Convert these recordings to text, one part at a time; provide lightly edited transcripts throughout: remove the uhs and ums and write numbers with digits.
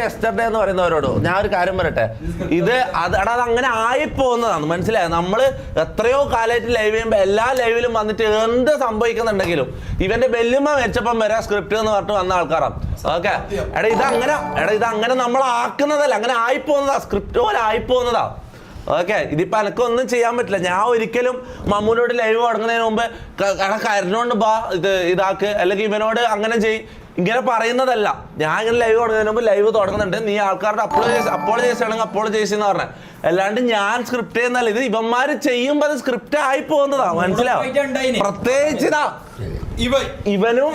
Yesterday എന്ന് പറയുന്നവരോട് ഞാൻ ഒരു കാര്യം പറയട്ടെ, ഇത് അത് അങ്ങനെ ആയിപ്പോകുന്നതാണ്, മനസ്സിലായത്? നമ്മൾ എത്രയോ കാലമായിട്ട് ലൈവ് ചെയ്യുമ്പോൾ എല്ലാ ലൈവിലും വന്നിട്ട് എന്ത് സംഭവിക്കുന്നുണ്ടെങ്കിലും ഇവന്റെ ബെല്ലുമ്മ വെച്ചപ്പം വരെ സ്ക്രിപ്റ്റ് എന്ന് പറഞ്ഞിട്ട് വന്ന ആൾക്കാരാണ്. ഓക്കെ ഇതങ്ങനെ നമ്മൾ ആക്കുന്നതല്ല, അങ്ങനെ ആയിപ്പോകുന്നതാ, സ്ക്രിപ്റ്റ് പോലെ ആയിപ്പോകുന്നതാ. ഓക്കെ ഇതിപ്പോ എനക്കൊന്നും ചെയ്യാൻ പറ്റില്ല. ഞാൻ ഒരിക്കലും മമ്മൂനോട് ലൈവ് തുടങ്ങുന്നതിന് മുമ്പ് കരഞ്ഞോണ്ട് ബാ ഇതാക്ക് അല്ലെങ്കിൽ ഇവനോട് അങ്ങനെ ഇങ്ങനെ പറയുന്നതല്ല. ഞാൻ ഇങ്ങനെ ലൈവ് തുടങ്ങുന്നതിന് മുമ്പ് ലൈവ് തുടങ്ങുന്നുണ്ട്, നീ ആൾക്കാരുടെ അപ്പോളജൈസ് ആണെങ്കിൽ അപ്പോളജൈസ് എന്ന് പറഞ്ഞത്, അല്ലാണ്ട് ഞാൻ സ്ക്രിപ്റ്റ് ചെയ്യുന്നല്ല. ഇത് ഇവന്മാര് ചെയ്യുമ്പോ അത് സ്ക്രിപ്റ്റ് ആയി പോകുന്നതാ, മനസ്സിലാവും? പ്രത്യേകിച്ച് ഇവനും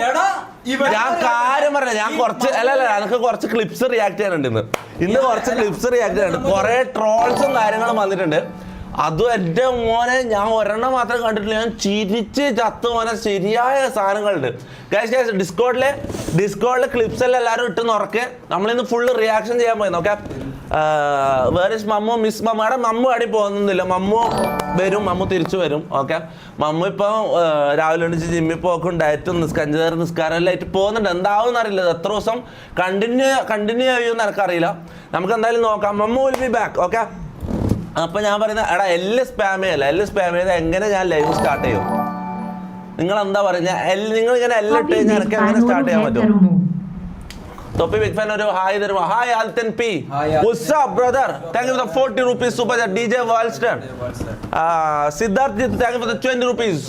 ഞാൻ കാര്യം പറഞ്ഞ ഞാൻ കുറച്ച് എനിക്ക് കുറച്ച് ക്ലിപ്സ് റിയാക്ട് ചെയ്യാനുണ്ട് ഇന്ന് കുറച്ച് ക്ലിപ്സ് റിയാക്ട് ചെയ്യാനുണ്ട്. കുറെ ട്രോൾസും കാര്യങ്ങളും വന്നിട്ടുണ്ട്. അതും എൻ്റെ മോനെ ഞാൻ ഒരെണ്ണം മാത്രം കണ്ടിട്ടില്ല, ഞാൻ ചിരിച്ച് ചത്തു മോനെ. ശരിയായ സാധനങ്ങളുണ്ട് ഡിസ്കോഡിലെ ക്ലിപ്സ് എല്ലാം എല്ലാവരും ഇട്ട് നോക്കെ. നമ്മളിന്ന് ഫുള്ള് റിയാക്ഷൻ ചെയ്യാൻ പോയി നോക്കാം. വേറെ മമ്മു മിസ് മമ്മയുടെ മമ്മു അടി പോകുന്നില്ല, മമ്മു വരും, മമ്മു തിരിച്ചു വരും. ഓക്കെ മമ്മു ഇപ്പം രാവിലെ എണീച്ച് ജിമ്മിൽ പോക്കും ഡയറ്റും നിസ്കാരം എല്ലാം ആയിട്ട് പോകുന്നുണ്ട്. എന്താവും അറിയില്ല, എത്ര ദിവസം കണ്ടിന്യൂ ചെയ്യുമെന്ന് എനിക്കറിയില്ല. നമുക്ക് എന്തായാലും നോക്കാം. Mammu will be back. Okay അപ്പൊ ഞാൻ പറയുന്നത് എല്ലാം സ്പാം ചെയ്ത് എങ്ങനെ ഞാൻ ലൈവ് സ്റ്റാർട്ട് ചെയ്യും? നിങ്ങൾ എന്താ പറയുക? നിങ്ങൾ ഇങ്ങനെ എല്ലാം ഇട്ട് കഴിഞ്ഞാൽ എനിക്ക് എങ്ങനെ സ്റ്റാർട്ട് ചെയ്യാൻ പറ്റും? Topi big fan ഒരു ഹായ് തരുമോ? Hi Althan P, what's up brother? Thank you for the 40 rupees super chat. DJ Walston, Siddharth Jit, thank you for the 20 rupees.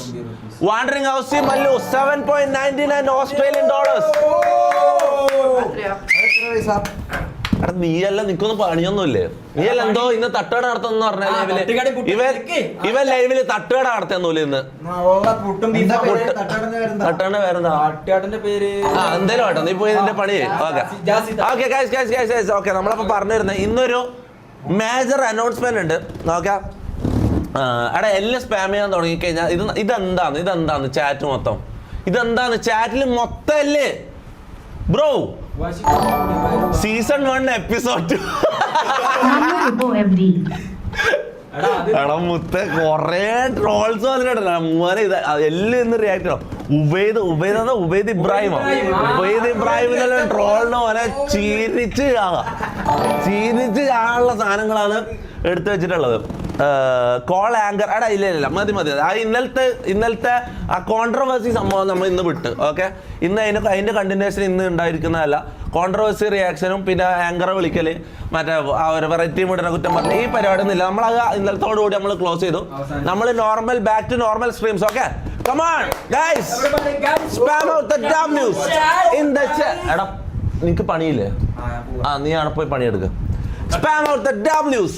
Wandering House Mallu, $7.99 Australian dollars. നീയല്ല നിക്കൊന്ന് പണിയൊന്നുമില്ലേ? നീയല്ല എന്തോ ഇന്ന് തട്ടുകട നടത്തുന്ന പറഞ്ഞ ഇവൻ ലൈവില് തട്ടുകട നടത്തുന്നില്ല ഇന്ന്. തട്ടുകട പേരെന്താ? എന്തേലും ആട്ടോ, നീ പോയി നിന്റെ പണി. ഓക്കെ നമ്മളപ്പോ പറഞ്ഞിരുന്നത് ഇന്നൊരു മേജർ അനൗൺസ്മെന്റ് ഉണ്ട്. നോക്കാം എല്ലാം സ്പാം ചെയ്യാൻ തുടങ്ങിക്കഴിഞ്ഞാൽ ഇതെന്താന്ന് ചാറ്റ് മൊത്തം ഇതെന്താന്ന് ചാറ്റിൽ മൊത്തം അല്ലേ ബ്രോ? സീസൺ 1 എപ്പിസോഡ് 2 എടാ മുത്ത കൊറേ ട്രോൾസ് വന്നിട്ടുണ്ടല്ലോ മോനെ. ഇത് എല്ലാം ഇന്ന് റിയാക്ട് ചെയ്യണം. ഉബൈദ് ഇബ്രാഹിമിനെല്ലാം ട്രോളിന് പോലെ ചീരിച്ച് കാണാനുള്ള സാധനങ്ങളാണ് എടുത്തു വെച്ചിട്ടുള്ളത്. കോൾ ആങ്കർ ഇല്ല മതി ഇന്നലത്തെ ആ കോൺട്രവേഴ്സി സംഭവം നമ്മൾ ഇന്ന് വിട്ട്. ഓക്കെ ഇന്ന് അതിന്റെ കണ്ടിന്യൂഷൻ ഇന്ന് ഉണ്ടായിരിക്കുന്നതല്ല. കോൺട്രവേഴ്സി റിയാക്ഷനും പിന്നെ ആങ്കറെ വിളിക്കല് മറ്റേ ഒരു വെറൈറ്റി മൂഡിനെ കുറ്റം പറഞ്ഞ ഈ പരിപാടി ഒന്നും ഇല്ല. നമ്മളത് ഇന്നലത്തോടു കൂടി നമ്മൾ ക്ലോസ് ചെയ്തു. നമ്മൾ back to normal streams. Okay come on guys, spam out the dumb news in the chat. എടാ നിനക്ക് പണിയില്ലേ? നീ അവിടെ പോയി പണിയെടുക്കുക. spam out the dumb news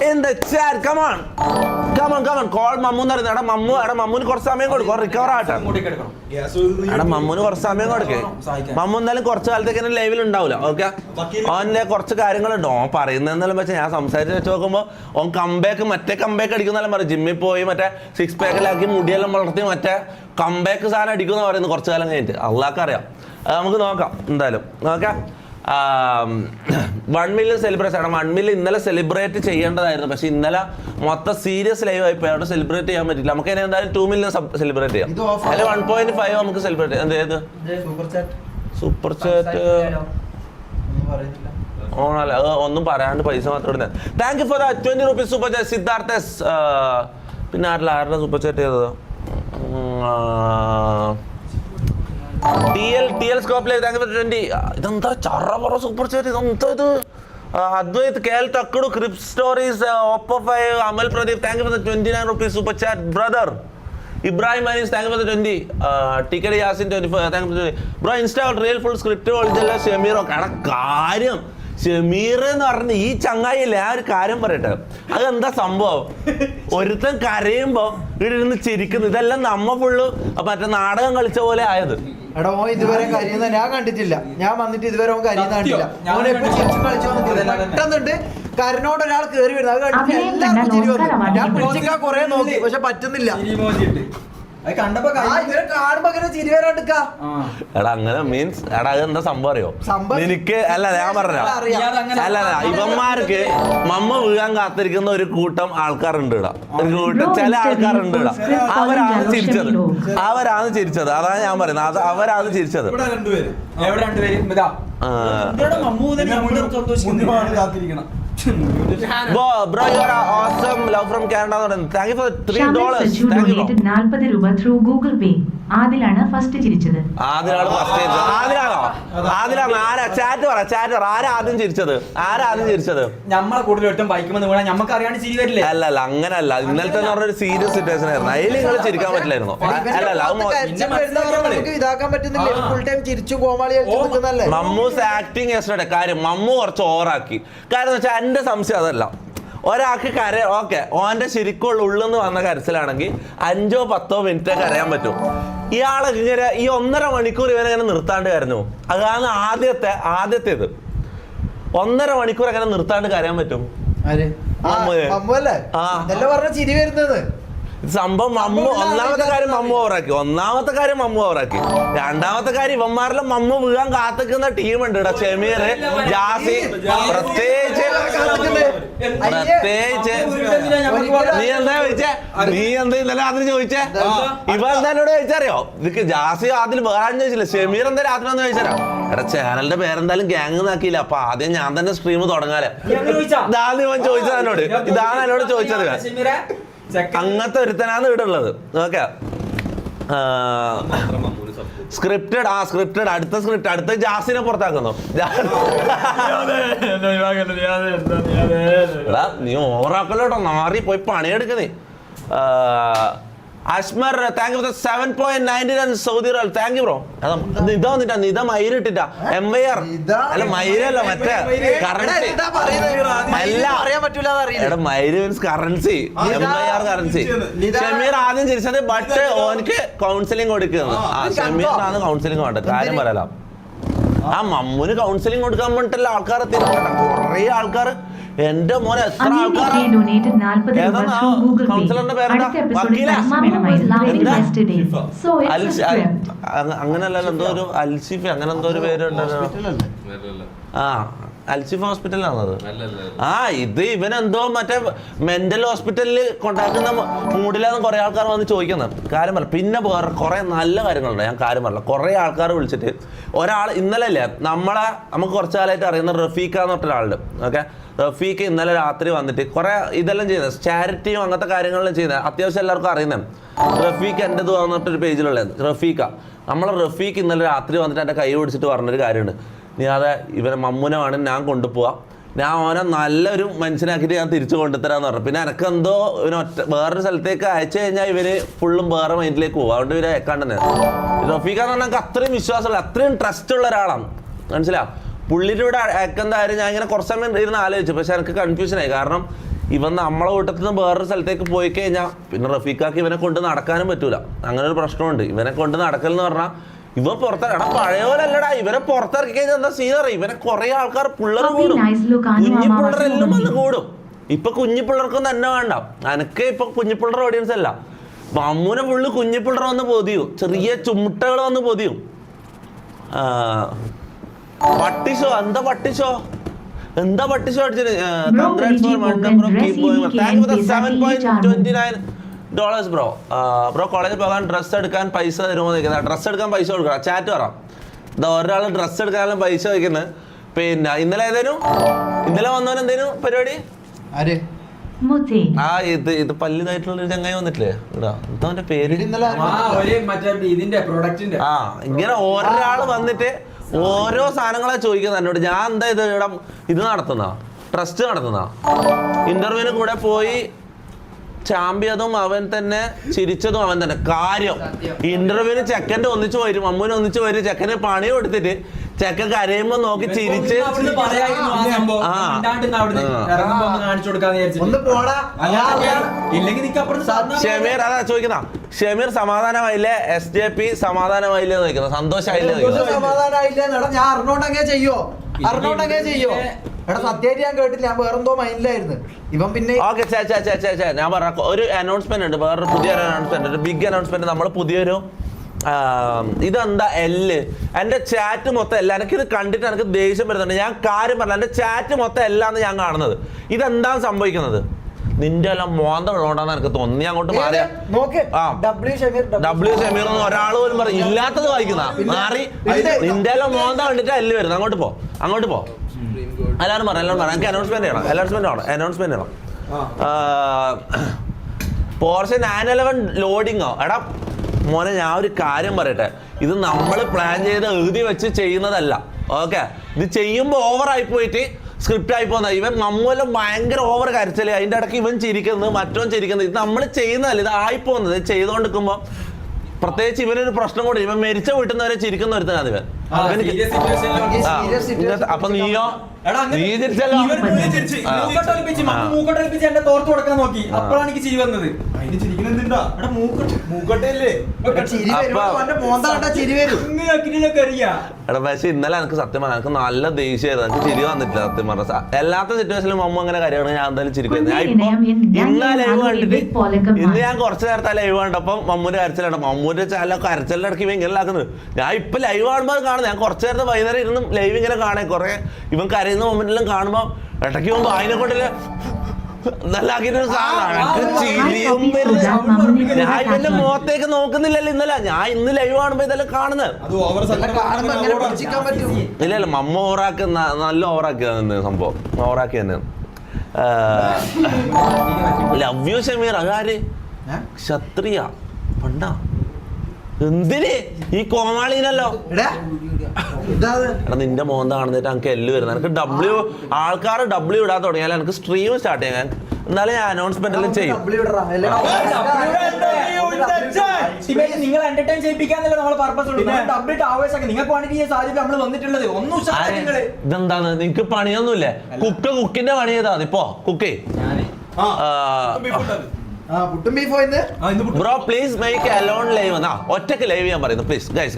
in the chat. come on call Mammu എന്ന് പറയുന്നത്. മമ്മുന് കുറച്ച് സമയം കൊടുക്കും, റിക്കവർ ആട്ടെ. മമ്മുന് കുറച്ച് സമയം കൊടുക്കേ. മമ്മു എന്തായാലും കുറച്ച് കാലത്തേക്ക് ലൈവിൽ ഉണ്ടാവില്ല. ഓക്കെ അവന്റെ കുറച്ച് കാര്യങ്ങളുണ്ട് ഓൻ പറയുന്നതെന്നെല്ലാം വെച്ചാൽ ഞാൻ സംസാരിച്ച് വെച്ച് നോക്കുമ്പോൾ ഓൻ മറ്റേ കംബാക്ക് അടിക്കുന്നെല്ലാം പറയും. ജിമ്മിൽ പോയി മറ്റേ 6 പാക്കിലാക്കി മുടിയെല്ലാം വളർത്തി മറ്റേ കംബാക്ക് സാധനം അടിക്കുമെന്ന് പറയുന്നത് കുറച്ച് കാലം കഴിഞ്ഞിട്ട്. അള്ളാഹ്ക്ക് അറിയാം. നമുക്ക് നോക്കാം എന്തായാലും. Okay 1 million celebration. 1 million ഇന്നലെ സെലിബ്രേറ്റ് ചെയ്യേണ്ടതായിരുന്നു, പക്ഷെ ഇന്നലെ മൊത്തം സീരിയസ് ലൈവ് ആയിപ്പോയി, അവിടെ സെലിബ്രേറ്റ് ചെയ്യാൻ പറ്റില്ല. നമുക്ക് എന്തായാലും 2 million സെലിബ്രേറ്റ് ചെയ്യാം. അല്ലെ 1.5 നമുക്ക് സെലിബ്രേറ്റ് ചെയ്യാം. സൂപ്പർ ചാറ്റ് ഓണല്ല, അത് ഒന്നും പറയാണ്ട് പൈസ മാത്രം ഇടുന്നത്. Thank you for 20 rupees super chat Siddhartha. പിന്നെ ആരുടെ സൂപ്പർ ചാറ്റ് ചെയ്തത്? TL scope live thank you for 20. ഇതെന്താ ചറ സൂപ്പർ ചാറ്റ്? ഇതെന്താ ഇത്? അദ്വൈത് KL തക്കടു crypt stories Oppo 5 Amal Pradeep thank you for 29 rupees super chat brother. Ibrahim Anees thank you for 20. TKD Yasin 24 thank you for 20. Bro insta real full script ഒളിച്ചല്ല ഷമീറോ. കാര്യം ഷമീർ എന്ന് പറഞ്ഞ ഈ ചങ്ങായില്ലേ, ആ ഒരു കാര്യം പറയട്ടെ. അതെന്താ സംഭവം? ഒരുത്തൻ കരയുമ്പോ ഇവിടെ ഇരുന്ന് ചിരിക്കുന്നു. ഇതെല്ലാം നമ്മ ഫുള്ള് മറ്റേ നാടകം കളിച്ച പോലെ ആയത്. എടാ ഓൻ ഇതുവരെ കരിയുന്ന ഞാൻ കണ്ടിട്ടില്ല. ഞാൻ വന്നിട്ട് ഇതുവരെ ഓൻ കരിയുന്ന കണ്ടില്ല. ഓനെ എപ്പോ ചിരിച്ചു കളിച്ചു പെട്ടെന്നുണ്ട് കരനോട് ഒരാൾ കയറി വരുന്നത്. അത് കണ്ടിട്ട് എല്ലാവർക്കും ചിരി വന്നു. ഞാൻ പിടിച്ചിക്കാൻ കുറെ നോക്കി, പക്ഷെ പറ്റുന്നില്ല. കാണുമ്പോ ഇങ്ങനെ ചിരി വരാണ്ടിക്ക. എടാ അങ്ങനെ മീൻസ് എടാ അത് എന്താ സംഭവം അറിയോ എനിക്ക്? അല്ല ഞാൻ പറഞ്ഞ അല്ല ഇവന്മാർക്ക് മമ്മ വീഴാൻ കാത്തിരിക്കുന്ന ഒരു കൂട്ടം ആൾക്കാരുണ്ട് ഇടാ, ഒരു കൂട്ടം ചില ആൾക്കാരുണ്ട് ഇടാ. അവരാണ് ചിരിച്ചത് അതാണ് ഞാൻ പറയുന്നത്. അവരാണ് ചിരിച്ചത്. Bro, you are awesome. Love from Canada. Thank you for $3. Thank you. ₹40 through Google Pay. ആദിലാണ് ഫസ്റ്റ് ചിരിച്ചത്. ആദിലാണ് ഫസ്റ്റ് ചിരിച്ചത്. ആദിലാണ്. ആരാ ചാറ്റ് പറ. ആരാ ആദ്യം ചിരിച്ചത്? നമ്മളെ കൂടുതൽ ഒട്ടും ബൈക്കുമെന്ന് വീണാൽ നമുക്ക് അറിയാണ്ട് ചിരി വരില്ലേ? അല്ല അങ്ങനല്ല. ഇന്നലത്തെ എന്ന് പറഞ്ഞൊരു സീരിയസ് സിറ്റുവേഷൻ ആയിരുന്നു. അതിൽ നിങ്ങൾ ചിരിക്കാൻ പറ്റില്ലായിരുന്നു. ഇതാക്കാൻ പറ്റുന്നില്ല. ഫുൾ ടൈം ചിരിച്ചു കോമാളി. മമ്മൂസ് ആക്ടിങ് യെസ്റ്റർഡേ. കാര്യം മമ്മു കുറച്ച് ഓവറാക്കി. കാരണം എന്ന് വെച്ചാൽ എന്റെ സംശയം അതല്ല. ഒരാൾക്ക് ഓക്കെ ഓന്റെ ശരിക്കുള്ള ഉള്ളെന്ന് വന്ന കരച്ചിലാണെങ്കിൽ 5-10 മിനിറ്റ് കരയാൻ പറ്റും. ഇയാളൊക്കെ ഇങ്ങനെ ഈ 1.5 മണിക്കൂർ ഇവനെങ്ങനെ നിർത്താണ്ട് കരഞ്ഞു. അതാണ് ആദ്യത്തേത്. 1.5 മണിക്കൂർ എങ്ങനെ നിർത്താണ്ട് കരയാൻ പറ്റും? ചിരി വരുന്നത് സംഭവം ഒന്നാമത്തെ കാര്യം മമ്മു ഓവറാക്കി. രണ്ടാമത്തെ കാര്യം ഇവന്മാരിലും മമ്മു വീഴാൻ കാത്തിക്കുന്ന ടീമുണ്ട് ഇവിടെ. ഷമീർ, ജാസി, പ്രത്യേകിച്ച് നീ എന്താ ഇന്നലെ രാത്രി ചോദിച്ചേ? ഇവ എന്തായാലും ചോദിച്ചറിയോ? ഇതൊക്കെ ജാസി ആദ്യം വേറെ ചോദിച്ചില്ല. ഷമീർ എന്താ രാത്രി ഒന്ന് ചോദിച്ചാലോ? എടാ ചാനലിന്റെ പേരെന്തായാലും ഗ്യാങ് നാക്കിയില്ല. അപ്പൊ ആദ്യം ഞാൻ തന്നെ സ്ട്രീം തുടങ്ങാലേ. ഇതാണ് ഇവൻ ചോദിച്ചത് എന്നോട്. ഇതാണ് എന്നോട് ചോദിച്ചത്. അങ്ങനത്തെ ഒരുത്തനാണ് ഇവിടെ ഉള്ളത്. Okay, scripted. അടുത്ത ജാസിനെ പുറത്താക്കുന്നു. നീ ഓവറാക്കല്ലോട്ടോ, മാറി പോയി പണിയെടുക്കുന്നേ. Asmar, thank you 7.99 Saudi riyal. Thank you bro. Nitha വന്നിട്ടാ, നിത മയിലിട്ടിട്ടാ. MYR അല്ല മയിലല്ല, മറ്റേ കറൻസി. എടാ മയില് means currency. MYR currency. Shameer ആദ്യം ചിരിച്ചത് ബട്ട് ഓനക്ക് കൗൺസിലിംഗ് കൊടുക്കുന്നത്. ഷമീറിനാണ് കൗൺസിലിംഗ് വേണ്ടത്. കാര്യം പറയലാം. മമ്മൂന് കൗൺസിലിംഗ് കൊടുക്കാൻ വേണ്ടിട്ടല്ല ആൾക്കാർ എത്തിയിട്ടുണ്ട്. കുറേ ആൾക്കാർ. എന്റെ മോനെ എത്ര ആൾക്കാരാ. കൗൺസിലറിന്റെ പേരെന്താ? അങ്ങനല്ലല്ലോ, എന്തോ ഒരു അൽഷിഫ് അങ്ങനെ എന്തോ ഒരു പേരുണ്ടല്ലോ. അൽഷിഫ് ഹോസ്പിറ്റലാണത്. ഇത് ഇവനെന്തോ മറ്റേ മെന്റൽ ഹോസ്പിറ്റലിൽ കൊണ്ടാക്കുന്ന മൂഡിലാന്ന് കുറെ ആൾക്കാർ വന്ന് ചോദിക്കുന്നത്. കാര്യം പറ. പിന്നെ വേറെ കുറെ നല്ല കാര്യങ്ങളുണ്ട്. ഞാൻ കാര്യം പറയില്ല. കുറെ ആൾക്കാർ വിളിച്ചിട്ട് ഒരാൾ ഇന്നലെ അല്ലേ നമുക്ക് കുറച്ചു കാലമായിട്ട് അറിയുന്ന റഫീഖ എന്ന് പറഞ്ഞ ഒരാളുണ്ട്. ഓക്കെ, റഫീഖ് ഇന്നലെ രാത്രി വന്നിട്ട് കുറെ ഇതെല്ലാം ചെയ്യുന്നത്, ചാരിറ്റിയും അങ്ങനത്തെ കാര്യങ്ങളെല്ലാം ചെയ്യുന്നത്. അത്യാവശ്യം എല്ലാവർക്കും അറിയുന്നത് റഫീഖ് എൻ്റെത് പറഞ്ഞിട്ടൊരു പേജിലുള്ളത് റഫീഖ. റഫീഖ് ഇന്നലെ രാത്രി വന്നിട്ട് എൻ്റെ കൈ പിടിച്ചിട്ട് പറഞ്ഞൊരു കാര്യമുണ്ട്. നീ അതെ ഇവനെ മമ്മൂനെ വേണം ഞാൻ കൊണ്ടുപോവാം, ഞാൻ ഓനെ നല്ലൊരു മനുഷ്യനാക്കിയിട്ട് ഞാൻ തിരിച്ചു കൊണ്ടുതരാന്ന് പറഞ്ഞു. പിന്നെ എനക്കെന്തോ വേറൊരു സ്ഥലത്തേക്ക് അയച്ചു കഴിഞ്ഞാൽ ഇവര് ഫുള്ളും വേറെ മൈൻഡിലേക്ക് പോകും. അതുകൊണ്ട് ഇവരെ അയക്കാണ്ടെന്ന്. റഫീഖ എന്ന് പറഞ്ഞാൽ എനിക്ക് അത്രയും വിശ്വാസമുള്ള, അത്രയും ട്രസ്റ്റ് ഉള്ള ഒരാളാണ്. മനസ്സിലാവും. പുള്ളിയുടെ ഇവിടെ അയക്കുന്ന കാര്യം ഞാൻ ഇങ്ങനെ കുറച്ച് സമയം ഇരുന്ന് ആലോചിച്ചു. പക്ഷെ എനിക്ക് കൺഫ്യൂഷനായി. കാരണം ഇവൻ നമ്മളെ കൂട്ടത്തിൽ നിന്ന് വേറൊരു സ്ഥലത്തേക്ക് പോയി കഴിഞ്ഞാൽ പിന്നെ റഫീഖാക്ക് ഇവനെ കൊണ്ട് നടക്കാനും പറ്റൂല. അങ്ങനെ ഒരു പ്രശ്നമുണ്ട്. ഇവനെ കൊണ്ട് നടക്കൽ എന്ന് പറഞ്ഞാൽ ഇവ പുറത്തിറങ്ങി. എടാ പഴയ പോലെ അല്ലടാ, ഇവരെ പുറത്തിറക്കി കഴിഞ്ഞാൽ എന്താ സീനറി? ഇവനെ കുറെ ആൾക്കാർ പിള്ളേർ കൂടും, കുഞ്ഞിപ്പിള്ളേരെല്ലാം വന്ന് കൂടും. ഇപ്പൊ കുഞ്ഞിപ്പിള്ളേർക്കൊന്നും തന്നെ വേണ്ട. എനക്ക് ഇപ്പൊ കുഞ്ഞിപ്പിള്ളേർ ഓഡിയൻസ് അല്ല. മമ്മൂനെ ഫുള്ള് കുഞ്ഞിപ്പിള്ളേർ വന്ന് പൊതിയും, ചെറിയ ചുമട്ടകൾ വന്ന് പൊതിയും. പട്ടിഷോ എന്താ പട്ടിഷോ അടിച്ചത്? $7.29 ബ്രോ. കോളേജിൽ പോകാൻ ഡ്രസ്സ് എടുക്കാൻ പൈസ തരുമോ ചോദിക്കുന്നത്? ഡ്രസ്സ് എടുക്കാൻ പൈസ കൊടുക്കണം. ചാറ്റ് പറ. ഇതാ ഒരാൾ ഡ്രസ്സ് എടുക്കാനും പൈസ ചോദിക്കുന്നത്. പിന്നെ ഇന്നലെ വന്നവൻ എന്തേലും പരിപാടി? ഇത് പല്ലിതായിട്ടുള്ള ഒരു ചങ്ങായി വന്നിട്ടില്ലേ ഇടാ? എന്താ പേര്? ഇങ്ങനെ ഒരാൾ വന്നിട്ട് ഓരോ സാധനങ്ങളെ ചോദിക്കുന്നത് എന്നോട്. ഞാൻ എന്താ ഇത് നടത്തുന്ന ട്രസ്റ്റ് നടത്തുന്ന ഇന്റർവ്യൂവിന് കൂടെ പോയി ചാമ്പ്യതും അവൻ തന്നെ, ചിരിച്ചതും അവൻ തന്നെ. കാര്യം ഇന്റർവ്യൂവിന് ചെക്കൻ്റെ ഒന്നിച്ചു വരും, മമ്മൂന് ഒന്നിച്ചു വരും. ചെക്കന് പണി കൊടുത്തിട്ട് ചെക്കൻ കരയുമ്പോ നോക്കി ചിരിച്ച് ഷമീർ അതാ ചോദിക്കുന്ന. ഷമീർ സമാധാനമായില്ലേ? SJP സമാധാനമായില്ലേ ചോദിക്കുന്നത്? സന്തോഷമായില്ലേ? അറിഞ്ഞോണ്ട് അങ്ങനെ ചെയ്യോ? എടാ സത്യമായിട്ട് ഞാൻ കേട്ടില്ല, ഞാൻ വേറെന്തോ മൈൻഡിലായിരുന്നു. ഇവൻ പിന്നെ ഓക്കെ ഞാൻ പറഞ്ഞ ഒരു അനൗൺസ്മെന്റ് ഉണ്ട്, വേറൊരു പുതിയൊരു അനൗൺസ്മെന്റ്, ഒരു ബിഗ് അനൗൺസ്മെന്റ്. നമ്മൾ പുതിയൊരു ഇതെന്താ എല്ല്, എൻ്റെ ചാറ്റ് മൊത്തം എല്ലാം, എനിക്കിത് കണ്ടിട്ട് എനിക്ക് ദേഷ്യം വരുന്നുണ്ട്. ഞാൻ കാര്യം പറഞ്ഞ എൻ്റെ ചാറ്റ് മൊത്തം എല്ലാന്ന് ഞാൻ കാണുന്നത്. ഇതെന്താണ് സംഭവിക്കുന്നത്? നിന്റെ എല്ലാം മോന്ത ഉള്ളതുകൊണ്ടാന്ന് എനിക്ക് തോന്നി. അങ്ങോട്ട് മാറിയ ഡബ്ല്യു ഷമീർ എന്ന് ഒരാൾ പോലും പറയും, ഇല്ലാത്തത് വായിക്കുന്ന മാറി. നിന്റെ എല്ലാം മോന്ത കണ്ടിട്ട് എല്ല് വരുന്നത്. അങ്ങോട്ട് പോ. എല്ലാവരും പറയാം. എനിക്ക് അനൗൺസ്മെന്റ് ചെയ്യണം. പോർഷെ 911 ലോഡിങ്ങോ? എടാ മോനെ, ഞാൻ ഒരു കാര്യം പറയട്ടെ, ഇത് നമ്മൾ പ്ലാൻ ചെയ്ത് എഴുതി വെച്ച് ചെയ്യുന്നതല്ല. ഓക്കെ, ഇത് ചെയ്യുമ്പോൾ ഓവറായി പോയിട്ട് സ്ക്രിപ്റ്റ് ആയി പോകുന്ന. ഇവൻ നമ്മെല്ലാം ഭയങ്കര ഓവർ കരച്ചല്ലേ, അതിൻ്റെ ഇടയ്ക്ക് ഇവൻ ചിരിക്കുന്നത്, മറ്റവൻ ചിരിക്കുന്നത്. ഇത് നമ്മൾ ചെയ്യുന്നതല്ല, ഇത് ആയിപ്പോകുന്നത്. ഇത് ചെയ്തുകൊണ്ടിരിക്കുമ്പോൾ പ്രത്യേകിച്ച് ഇവനൊരു പ്രശ്നം കൂടി, ഇവൻ മരിച്ച വീട്ടിൽ നിന്ന് വരെ ചിരിക്കുന്ന ഒരുത്തനാണ് ഇവൻ. അപ്പൊ നീയോ? നീ തിരിച്ചല്ലോ. എന്റെ തോർത്ത് കൊടുക്കാൻ നോക്കി, അപ്പോഴാണ് എനിക്ക് ചിരി വന്നത്. എടാ പക്ഷെ ഇന്നലെ എനിക്ക് സത്യം പറഞ്ഞാൽ എനിക്ക് നല്ല ദേഷ്യമായിരുന്നു. എനിക്ക് ചിരി വന്നിട്ടില്ല സത്യം പറഞ്ഞ. എല്ലാത്ത സിറ്റുവേഷനിലും അമ്മ അങ്ങനെ കാര്യമാണ്, ഞാൻ എന്തായാലും ചിരിക്കുന്നത്. ഞാൻ ഇപ്പൊ ഇന്ന് ലൈവ് കണ്ടിട്ട് ഇന്ന് ഞാൻ കുറച്ച് നേരത്തെ ലൈവ് കണ്ടപ്പം മമ്മൂന്റെ കരച്ചിലാണ്. മമ്മൂന്റെ ചാനലൊക്കെ കരച്ചിലിന്റെ ഇടയ്ക്ക് ഇവൻ ഇങ്ങനെ ആക്കുന്നത്. ഞാൻ ഇപ്പൊ ലൈവ് കാണുമ്പോൾ കാണുന്നത്. ഞാൻ കുറച്ച് നേരത്തെ വൈകുന്നേരം ഇരുന്നും ലൈവ് ഇങ്ങനെ കാണേ, കുറെ ഇവൻ കരയുന്ന മൊമെന്റിലും കാണുമ്പോൾ ഇടയ്ക്ക് പോകുമ്പോ അതിനെ കൊണ്ടില്ല നല്ല ഞാൻ ഇവന്റെ മുഖത്തേക്ക് നോക്കുന്നില്ലല്ലോ ഇന്നലെ. ഞാൻ ഇന്ന് ലൈവ് കാണുമ്പോ ഇതെല്ലാം കാണുന്നത്. ഇല്ല മമ്മ ഓവറാക്കുന്ന, നല്ല ഓവറാക്കിയ സംഭവം, ഓവറാക്കി തന്നെ. Love you Shameer. അതാര്? ക്ഷത്രിയ പണ്ടാ. എന്തിന് ഈ കോമാളിനല്ലോ? എടാ നിന്റെ മോന്ത കാണുന്നിട്ട് എനിക്ക് എല്ല് വരുന്നത്. എനിക്ക് ആൾക്കാർ ഡബ്ല്യു ഇടാൻ തുടങ്ങിയാൽ എനിക്ക് സ്ട്രീം സ്റ്റാർട്ട് ചെയ്യാൻ. എന്നാലും ഞാൻ അനൗൺസ്മെന്റ് എല്ലാം ചെയ്യും. നിങ്ങൾ എന്റർടൈൻ ചെയ്യിപ്പിക്കാന്നല്ലേ നമ്മളെ പർപ്പസ് ഉള്ളൂ. നിങ്ങൾക്ക് വേണ്ടി സാഹചര്യം നമ്മൾ വന്നിട്ടുള്ളത്. ഇതെന്താണ്? നിനക്ക് പണിയൊന്നുമില്ലേ? കുക്കിന്റെ പണി ചെയ്താ മതി. ഇപ്പോ cook bro please make alone live. ഒറ്റക്ക് ലൈവ് ചെയ്യാൻ പറയുന്നു please. Guys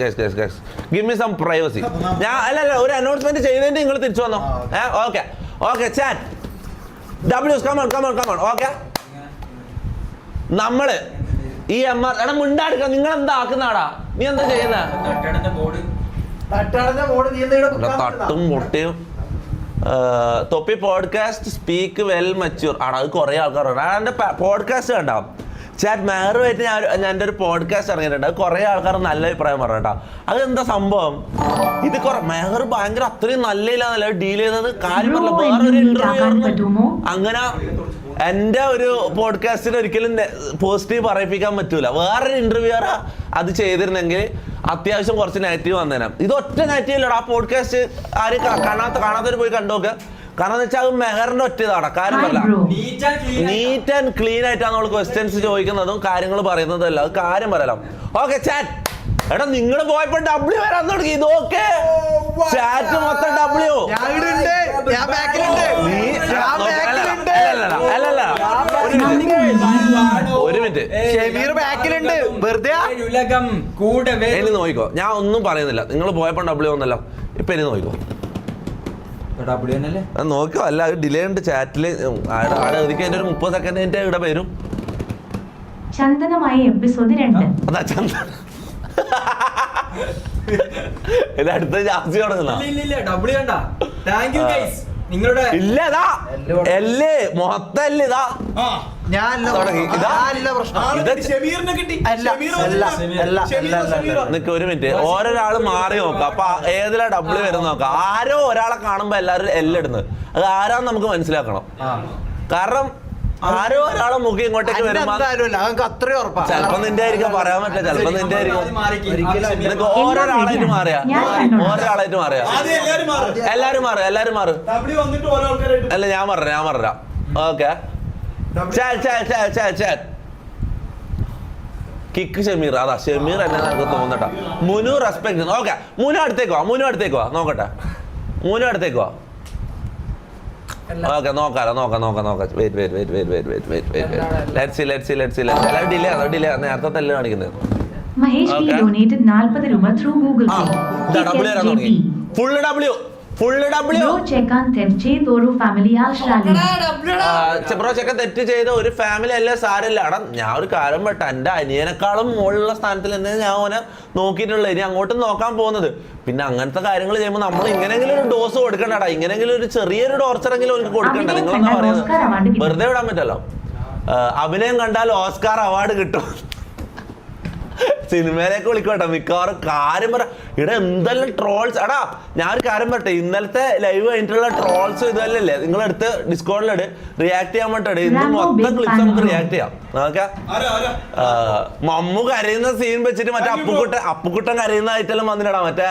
give me some privacy. ഞാൻ അല്ല ഒരു അനൗൺസ്മെന്റ് ചെയ്തതിന്റെ നിങ്ങൾ തിരിച്ചു വന്നോ. ഓക്കെ ചാറ്റ് ഡബ്ല്യൂസ് കമോൺ. ഓക്കെ, നമ്മള് ഈ MR എടാ മുണ്ടാടുക്ക. നിങ്ങൾ എന്താ ആക്കുന്നാടാ? നീ എന്താ ചെയ്യുന്ന? തട്ടും മുട്ടയും തൊപ്പി പോഡ്കാസ്റ്റ് സ്പീക്ക് വെൽ മച്യൂർ ആണ്. അത് കുറെ ആൾക്കാരുണ്ട്. എൻ്റെ പോഡ്കാസ്റ്റ് കണ്ടാവും ചാറ്റ് മെഹറുമായിട്ട് ഞാൻ എൻ്റെ ഒരു പോഡ്കാസ്റ്റ് ഇറങ്ങിയിട്ടുണ്ട്. അത് കുറെ ആൾക്കാർ നല്ല അഭിപ്രായം പറഞ്ഞു കേട്ടോ. അതെന്താ സംഭവം? ഇത് മെഹർ ഭയങ്കര അത്രയും നല്ല ഡീൽ ചെയ്തത് കാര്യമല്ല. വേറൊരു ഇന്റർവ്യൂ അങ്ങനെ എൻ്റെ ഒരു പോഡ്കാസ്റ്റിന് ഒരിക്കലും പോസിറ്റീവ് പറയിപ്പിക്കാൻ പറ്റൂല. വേറൊരു ഇന്റർവ്യൂർ അത് ചെയ്തിരുന്നെങ്കിൽ അത്യാവശ്യം കുറച്ച് നെഗറ്റീവ് വന്നേനെ. ഇത് ഒറ്റ നെഗറ്റീവ് ഇല്ലടാ. ആ പോഡ്കാസ്റ്റ് ആരും കാണാത്തവര് പോയി കണ്ടുനോക്ക്. കാരണം എന്ന് വെച്ചാൽ അത് മെഹറിന്റെ ഒറ്റ ഇതാണ്. കാര്യം പറയില്ല, നീറ്റ് ആൻഡ് ക്ലീൻ ആയിട്ടാണ് നമ്മൾ ക്വസ്റ്റ്യൻസ് ചോദിക്കുന്നതും കാര്യങ്ങൾ പറയുന്നതും അല്ല. അത് കാര്യം പറയലാം. Okay chat. എടാ നിങ്ങൾ പോയപ്പോ ഡബ്ല്യു വരാൻ തുടങ്ങി. ഇതൊക്കെ ചാറ്റ് മൊത്തം ഡബ്ല്യു. ഒരു മിനിറ്റ് ഇനി നോക്കിക്കോ. ഞാൻ ഒന്നും പറയുന്നില്ല. നിങ്ങൾ പോയപ്പോ ഡബ്ല്യു ഒന്നല്ലോ. ഇപ്പൊ ഇനി നോക്കിക്കോ. നോക്കോ. അല്ല ഡിലേ ഉണ്ട് ചാറ്റില്. അതിന്റെ ഒരു 30 സെക്കൻഡ് എന്റെ ഇവിടെ വരും. ചന്ദനമായ എപ്പിസോഡ് 2. അതാ ചന്ദന. ഇത് അടുത്ത ജാസ്തി തുടങ്ങുന്ന നിങ്ങളുടെ ഇല്ലതാ എല്ലേ മൊത്തം അല്ലേ ഇതാ നിക്ക് ഒരു മിനിറ്റ്. ഓരോരാള് മാറി നോക്കാം. അപ്പൊ ഏതിലാ ഡബ്ല്യു വരുന്ന നോക്കാം. ആരോ ഒരാളെ കാണുമ്പോ എല്ലാവരും എല്ലിടുന്നത്. അത് ആരാന്ന് നമുക്ക് മനസ്സിലാക്കണം. കാരണം ആരോ ഒരാളെ മുഖം ഇങ്ങോട്ടേക്ക് വരുമ്പോ ചിലപ്പോ നിന്റെ ആയിരിക്കും, പറയാൻ പറ്റില്ല. ചിലപ്പോ നിന്റെ ആയിരിക്കും. നിനക്ക് ഓരോരാളായിട്ട് മാറിയാ എല്ലാരും മാറും. അല്ല ഞാൻ പറഞ്ഞ ഓക്കെ. കിക്ക് ഷമീർ. അതാ ഷമീർ എന്നെ നമുക്ക് തോന്നട്ടാ. മുനു റെസ്പെക്ട്. ഓക്കെ മുനു അടുത്തേക്ക് വാ. നോക്കട്ടെ. മുനു അടുത്തേക്ക് വാ. ഓക്കെ നോക്കാം. വെയിറ്റ്. ഡിലേ നേരത്തെ തല്ല് കാണിക്കുന്നത്. Mahesh donated 40 rupa through Google Pay. Full full W. Bro cekan tepçeyi doğru family Australia. Bro ചെക്കൻ തെറ്റ് ചെയ്ത ഒരു ഫാമിലി അല്ലേ സാരമില്ല. എടാ ഞാൻ ഒരു കാര്യം പെട്ട എൻ്റെ അനിയനെക്കാളും മുകളിലുള്ള സ്ഥാനത്തിൽ തന്നെ ഞാൻ അവനെ നോക്കിയിട്ടുള്ളത്. ഇനി അങ്ങോട്ടും നോക്കാൻ പോകുന്നത്. പിന്നെ അങ്ങനത്തെ കാര്യങ്ങൾ ചെയ്യുമ്പോൾ നമ്മൾ ഇങ്ങനെങ്കിലും ഒരു ഡോസ് കൊടുക്കണ്ടടാ. ഇങ്ങനെങ്കിലും ഒരു ചെറിയൊരു ടോർച്ചറെങ്കിലും അവർക്ക് കൊടുക്കണ്ട. നിങ്ങളെന്താ പറയുന്നത്? വെറുതെ വിടാൻ പറ്റല്ലോ. അഭിനയം കണ്ടാൽ ഓസ്കാർ അവാർഡ് കിട്ടും. സിനിമയിലേക്ക് വിളിക്കോട്ടെ മിക്കവാറും. കാര്യം പറ ഇവിടെ എന്തെല്ലാം ട്രോൾസ്. എടാ ഞാൻ ഒരു കാര്യം പറട്ടെ, ഇന്നലത്തെ ലൈവ് കഴിഞ്ഞിട്ടുള്ള ട്രോൾസ് ഇതല്ലേ നിങ്ങളെടുത്ത് ഡിസ്കോഡിലിട് റിയാക്ട് ചെയ്യാൻ വേണ്ടിട്ട്. ഇന്ന് മൊത്തം ക്ലിപ്സ് നമുക്ക് റിയാക്ട് ചെയ്യാം. ഓക്കെ, മമ്മു കരയുന്ന സീൻ വെച്ചിട്ട് മറ്റേ അപ്പുക്കുട്ടൻ കരയുന്നതായിട്ടെല്ലാം വന്നിട്ടാ. മറ്റേ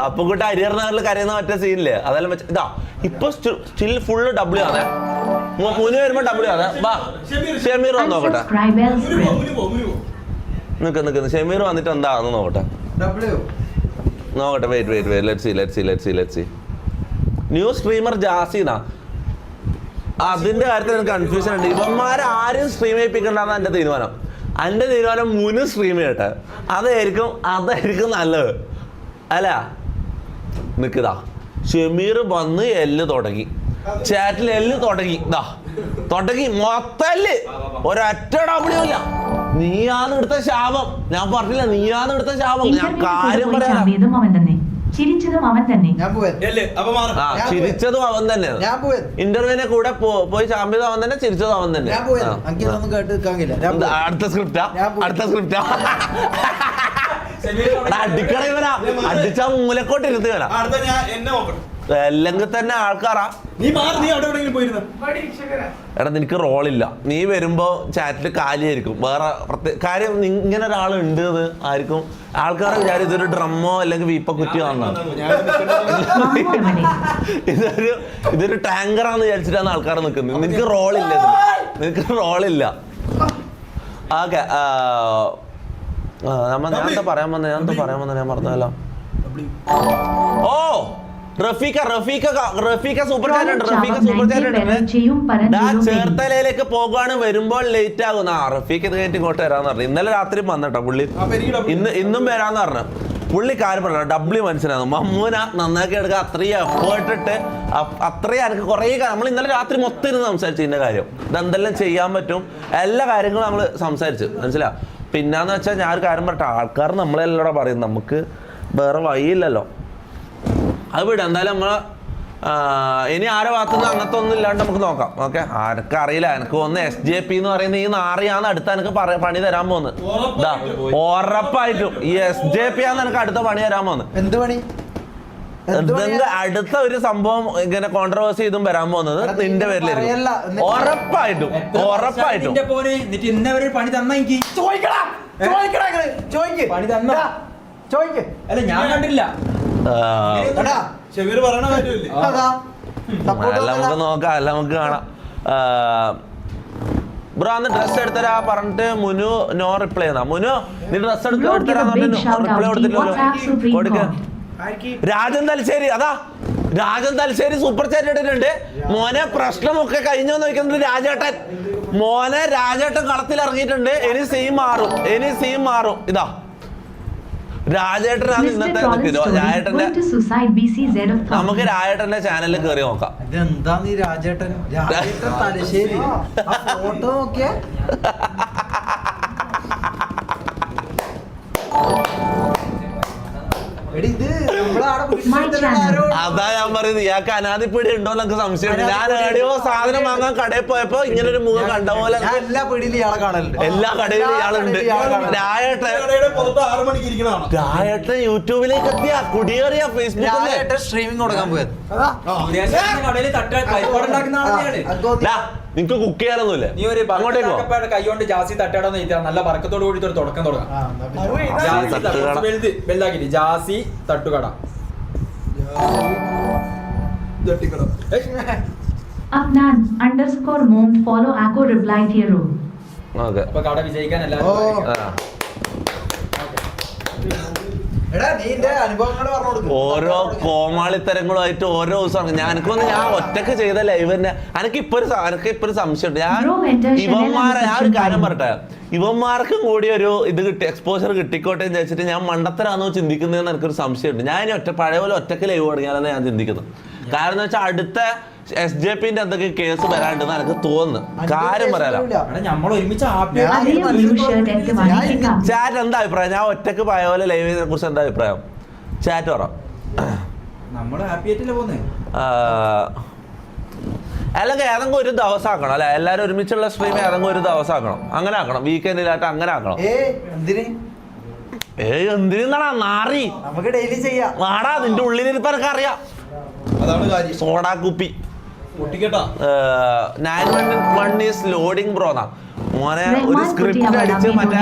അപ്പുക്കുട്ട അരിയർനഗറിൽ കരയുന്ന മറ്റേ സീനില്ലേ അതെല്ലാം വെച്ച് ഇതാ ഇപ്പൊ സ്റ്റിൽ ഫുള്ള് ഡബ്ല്യു ആണ്. മുന്നു വരുമ്പോ ഡബ്ല്യു ആണ്. വാ ഷമീർ വന്ന് നോക്കട്ടെ. നിൽക്കുന്നു ഷമീർ വന്നിട്ട് എന്താണെന്ന് നോക്കട്ടെ. Wait let see. New streamer ജാസിനാ. അതിന്റെ കാര്യത്തിൽ എനിക്ക് കൺഫ്യൂഷൻ ഉണ്ട്. ഇവന്മാരാരും സ്ട്രീം ചെയ്യിപ്പിക്കണ്ടെന്നാണ് എൻ്റെ തീരുമാനം. എൻ്റെ തീരുമാനം മുന് സ്ട്രീം ചെയ്യട്ടെ. അതായിരിക്കും നല്ലത് അല്ല. നിൽക്കുതാ ഷമീർ വന്ന് എല്ല് തുടങ്ങി, ചാറ്റിൽ എല്ല് തുടങ്ങി. തുടങ്ങി മൊത്തം ഒരൊറ്റ ഡബ്ല്യൂ ഇല്ല. നീയാന്ന് എടുത്ത ശാപം. ഞാൻ പറഞ്ഞില്ല, നീയാന്ന് എടുത്ത ശാപം. ഞാൻ കാര്യം പറയാം. ചിരിച്ചതും അവൻ തന്നെ. ചിരിച്ചതും അവൻ തന്നെ. ഇന്റർവ്യൂവിനെ കൂടെ പോയി ചാമ്പ്യതും അവൻ തന്നെ, ചിരിച്ചതും അവൻ തന്നെ. അടുത്ത സ്ക്രിപ്റ്റാ അടിക്കണ ഇവനാ. അടിച്ച മൂലക്കോട്ട് ഇരുത്തി വരാം. അല്ലെങ്കിൽ തന്നെ ആൾക്കാരാ. എടാ നിനക്ക് റോളില്ല. നീ വരുമ്പോ ചാറ്റിൽ കാലിയായിരിക്കും. വേറെ കാര്യം ഇങ്ങനെ ഒരാളുണ്ട് ആയിരിക്കും. ആൾക്കാരെ വിചാരം ഇതൊരു ഡ്രമ്മോ അല്ലെങ്കിൽ വീപ്പ കുറ്റിയോ ആണെന്നാണ്. ഇതൊരു ടാങ്കറാന്ന് വിചാരിച്ചിട്ടാണ് ആൾക്കാർ നിൽക്കുന്നത്. നിനക്ക് റോളില്ല. ഓക്കെ, ഞാൻ എന്താ പറയാൻ വന്നത് ഞാൻ പറഞ്ഞല്ലോ. ഓ റഫീഖ സൂപ്പർ ചാറ്റ് ചേർത്തലയിലേക്ക് പോകുവാണ്. വരുമ്പോൾ ലേറ്റ് ആകുന്ന റഫീഖ് ഇത് കഴിഞ്ഞിട്ട് ഇങ്ങോട്ട് വരാന്ന് പറഞ്ഞു. ഇന്നലെ രാത്രി വന്നിട്ടോ പുള്ളി. ഇന്നും വരാന്ന് പറഞ്ഞു. പുള്ളി കാര്യം പറഞ്ഞു ഡബ്ല്യു മനസ്സിലാകുന്നു. മമ്മൂന നന്നാക്കി എടുക്കുക. അത്രയും എഫേർട്ട് ഇട്ട് അത്രയും എനിക്ക് കുറേ നമ്മൾ ഇന്നലെ രാത്രി മൊത്തം ഇരുന്ന് സംസാരിച്ചു ഇതിന്റെ കാര്യം. ഇതെന്തെല്ലാം ചെയ്യാൻ പറ്റും എല്ലാ കാര്യങ്ങളും നമ്മൾ സംസാരിച്ചു. മനസ്സിലാവും. പിന്നെന്ന് വെച്ചാൽ ഞാൻ ഒരു കാര്യം പറട്ടെ, ആൾക്കാർ നമ്മളെല്ലാം പറയും. നമുക്ക് വേറെ വഴിയില്ലല്ലോ. അത് വിടാം. എന്തായാലും നമ്മള് ഇനി ആരെ ഭാഗത്തുനിന്ന് അങ്ങനത്തെ ഒന്നും ഇല്ലാണ്ട് നമുക്ക് നോക്കാം. ഓക്കെ, ആർക്കും അറിയില്ല. എനിക്ക് ഒന്ന് SJP എന്ന് പറയുന്ന ഈ നാറിയാന്ന് അടുത്ത എനിക്ക് പണി തരാൻ പോകുന്നത്. ഉറപ്പായിട്ടും ഈ SJP ആന്ന് എനിക്ക് അടുത്ത പണി തരാൻ പോകുന്നത്. എന്ത് പണി? അടുത്ത ഒരു സംഭവം ഇങ്ങനെ കോൺട്രവേഴ്സി ഇതും വരാൻ പോകുന്നത് നിന്റെ പേരിലായിരിക്കും. ഉറപ്പായിട്ടും പണി തന്ന അല്ല ഞാൻ കണ്ടില്ല. നമുക്ക് നോക്കാം, അല്ല നമുക്ക് കാണാം. ബ്രോ അന്ന് ഡ്രസ് എടുത്തരാ പറഞ്ഞിട്ട് മുനു നോ റിപ്ലൈ എന്നാ. മുനു നീ ഡ്രസ് എടുത്തരാന്ന് പറഞ്ഞിട്ട് റിപ്ലൈ കൊടുത്തില്ലല്ലോ. കൊടുക്ക. രാജൻ തലശ്ശേരി സൂപ്പർ ചാറ്റ് ഇട്ടിട്ടുണ്ട്. മോനെ പ്രശ്നമൊക്കെ കഴിഞ്ഞോന്ന് ചോദിക്കുന്നത് രാജേട്ടൻ കളത്തിൽ ഇറങ്ങിയിട്ടുണ്ട്. ഇനി സീൻ മാറും. ഇതാ രാജേട്ടനാണ് ഇന്നത്തെ. നമുക്ക് രാജേട്ടന്റെ ചാനലിൽ കയറി നോക്കാം. ഇതെന്താ നീ രാജേട്ടൻ തലശ്ശേരി ഫോട്ടോ നോക്കിയ അതാ ഞാൻ പറയുന്നത്. ഇയാൾക്ക് അനാദിപ്പീടി ഉണ്ടോ എന്നൊക്കെ സംശയമുണ്ട്. ഞാൻ എവിടെയോ സാധനം വാങ്ങാൻ കടയിൽ പോയപ്പോ ഇങ്ങനെ ഒരു മുഖം കണ്ട പോലെ എല്ലാ പീടിയിലും ഇയാളെ കാണലുണ്ട്. എല്ലാ കടയിലും ഇയാളുണ്ട്. രാജേട്ടൻ യൂട്യൂബിലേക്ക് എത്തിയ കുടിയേറിയ ഫേസ്ബുക്കിൽ സ്ട്രീമിംഗ് തുടങ്ങാൻ പോയത്. നിങ്ങക്ക് കുക്ക് ചെയ്യാനൊന്നുമില്ലേ? നീ ഒരു കൈകൊണ്ട് ജാസി തട്ടാടന്ന് നല്ല പറക്കത്തോട് കൂടി ഒരു തുടക്കം തുടങ്ങാം. വലുതാക്കിട്ട് ജാസി തട്ടുകട. Afnan_mom follow Ako reply hero. അപ്പൊ കട വിജയിക്കാൻ എല്ലാവരും എടാ നീ എന്റെ അനുഭവങ്ങൾ പറഞ്ഞു കൊടുക്കും. ഓരോ കോമാളിത്തരങ്ങളുമായിട്ട് ഓരോ ദിവസമാണ് ഞാൻ ഒറ്റക്ക് ചെയ്ത ലൈവ് തന്നെ എനിക്കിപ്പോ ഒരു സംശയമുണ്ട്. ഞാൻ ഒരു കാര്യം പറയട്ടെ, ഇവന്മാർക്കും കൂടി ഒരു ഇത് കിട്ടി, എക്സ്പോഷർ കിട്ടിക്കോട്ടെ എന്ന് വെച്ചിട്ട് ഞാൻ മണ്ടത്തരാന്നോ ചിന്തിക്കുന്നതെന്ന് എനിക്കൊരു സംശയമുണ്ട്. ഞാൻ ഇനി പഴയ പോലെ ഒറ്റക്ക് ലൈവ് തുടങ്ങിയാലെന്ന് ഞാൻ ചിന്തിക്കുന്നത്. കാരണം എന്ന് വെച്ചാൽ അടുത്ത SJPന്റെ എന്തൊക്കെ കേസ് വരാണ്ടെന്ന് എനിക്ക് തോന്നുന്നു. കാര്യം പറയാലോ. നമ്മൾ ഒരുമിച്ച് ചാറ്റ് എന്താ അഭിപ്രായം? ഞാൻ ഒറ്റക്ക് പോയ പോലെ ലൈവിനെ കുറിച്ച് എന്താ അഭിപ്രായം? ചാറ്റ് പറ. നമ്മള് ഹാപ്പി ആയിട്ടല്ലേ പോകുന്നത്. അല്ലെങ്കിൽ ഏതെങ്കിലും ഒരു ദിവസം ആക്കണം അല്ലെ, എല്ലാരും ഒരുമിച്ചുള്ള സ്ട്രീം ഏതെങ്കിലും ഒരു ദിവസം ആക്കണം. അങ്ങനെ ആക്കണം, വീക്കെൻഡിലായിട്ട് അങ്ങനെ ആക്കണം. എന്തിനാ നാറി? നമുക്ക് ഡെയിലി ചെയ്യാം. വാടാ, നിന്റെ ഉള്ളിലിരിപ്പ് എനിക്ക് അറിയാം. സോഡാ കുപ്പി 911 ഈസ് ലോഡിങ് ബ്രോ എന്നാ മോനെ. ഒരു സ്ക്രിപ്റ്റ് അടിച്ച് മറ്റേ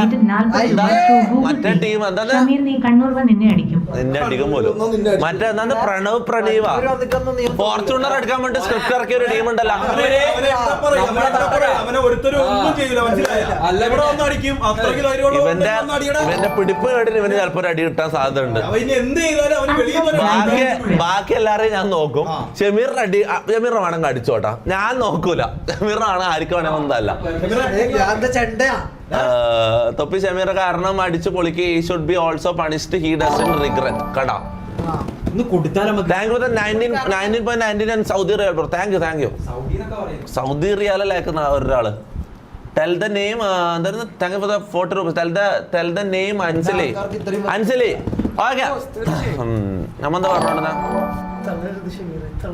ടീം എന്താ നിന്നെ അടിക്കും പോലും. മറ്റേ എന്താ പ്രണവ് പ്രണീവ ഫോർച്യൂണർ എടുക്കാൻ വേണ്ടി സ്ക്രിപ്റ്റ് ഇറക്കിയ ഒരു ടീം ഉണ്ടല്ലോ. ഇവന്റെ പിടിപ്പ് കേട്ടിന് ഇവന് ചിലപ്പോ ഒരു അടി കിട്ടാൻ സാധ്യത ഉണ്ട്. ബാക്കി എല്ലാരെയും ഞാൻ നോക്കും. ഷമീറിന്റെ വേണമെങ്കിൽ അടിച്ചോട്ടാ, ഞാൻ നോക്കൂല. ഷമീറിനെ വേണം, ആർക്കും വേണമെന്നല്ല. തൊപ്പി ഷമീർ കാരണം അടിച്ചു പൊളിക്ക്. he should be also punished, he doesn't regret. കടാ thank you 19.99 Saudi riyal bro. Thank you. Saudi റിയാലല്ലേ അയക്കുന്ന ഒരാള്. ടെൽ ദ നെയിം എന്തായിരുന്നു? Thank you for the 40 rupa. Tell the name Ansali. Okay, നമ്മളെന്താ പറഞ്ഞോണ്ടെന്നാ